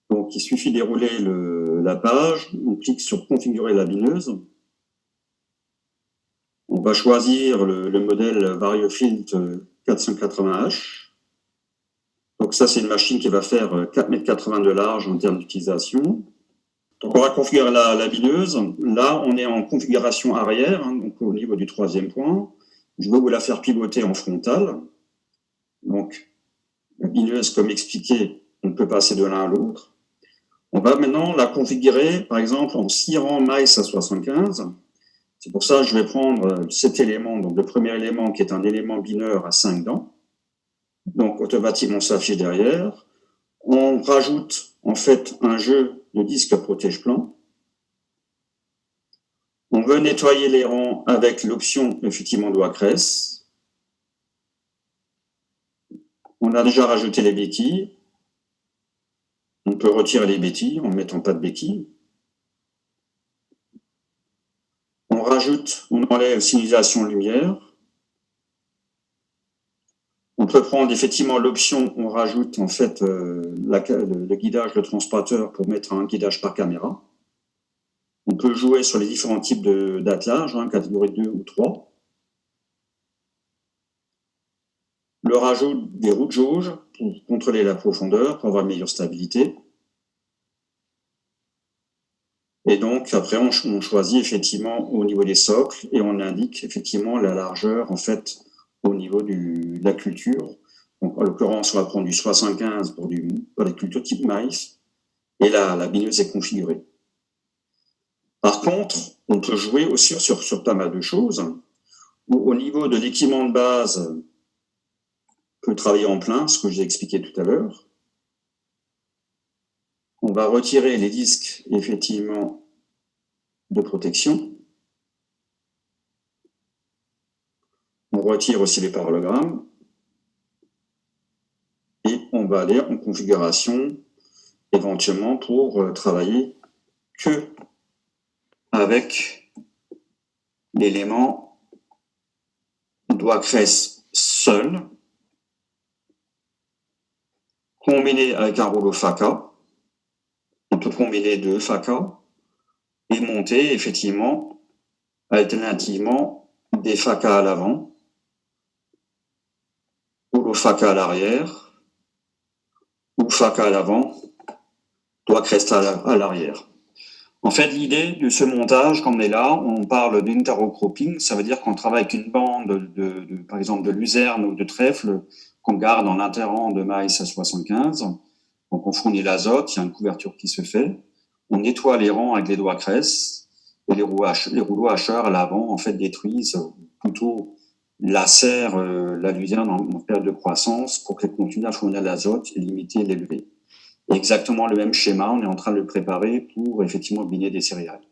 Donc, il suffit de dérouler la page, on clique sur configurer la bineuse. On va choisir le modèle Variofilt 480H. Donc ça, c'est une machine qui va faire 4,80 m de large en termes d'utilisation. Donc on va configurer la bineuse. Là, on est en configuration arrière, hein, donc au niveau du troisième point. Je veux vous la faire pivoter en frontale. Donc, la bineuse, comme expliqué, on peut passer de l'un à l'autre. On va maintenant la configurer, par exemple, en 6 rangs mice à 75. C'est pour ça que je vais prendre cet élément, donc le premier élément qui est un élément binaire à 5 dents. Donc, automatiquement, ça s'affiche derrière. On rajoute, en fait, un jeu de disque protège-plan. On veut nettoyer les rangs avec l'option, effectivement, doigt cresse. On a déjà rajouté les béquilles. On peut retirer les béquilles en ne mettant pas de béquilles. On enlève signalisation lumière. On peut prendre effectivement l'option, on rajoute en fait le guidage, le transporteur pour mettre un guidage par caméra. On peut jouer sur les différents types d'attelage, hein, catégorie 2 ou 3. Le rajout des roues de jauge pour contrôler la profondeur, pour avoir une meilleure stabilité. Et donc, après, on choisit effectivement au niveau des socles et on indique effectivement la largeur, en fait, au niveau de la culture. Donc, en l'occurrence, on va prendre du 75 pour les cultures type maïs et la bineuse est configurée. Par contre, on peut jouer aussi sur pas mal de choses. Au niveau de l'équipement de base, on peut travailler en plein, ce que j'ai expliqué tout à l'heure. On va retirer les disques, effectivement, de protection. On retire aussi les parallélogrammes. Et on va aller en configuration, éventuellement, pour travailler que avec l'élément doigt cresse seul, combiné avec un rouleau FACA. On peut combiner deux FACA et monter effectivement alternativement des FACA à l'avant, rouleau FACA à l'arrière, ou FACA à l'avant, doigt creste à l'arrière. En fait, l'idée de ce montage, comme on est là, on parle d'intercropping, ça veut dire qu'on travaille avec une bande, par exemple, de luzerne ou de trèfle qu'on garde en interrang de maïs à 75. Donc, on fournit l'azote, il y a une couverture qui se fait. On nettoie les rangs avec les doigts cresse et les rouleaux hacheurs à l'avant, en fait, détruisent, plutôt lacèrent la luzerne en période de croissance pour qu'elle continue à fournir l'azote et limiter les levées. Exactement le même schéma, on est en train de le préparer pour effectivement biner des céréales.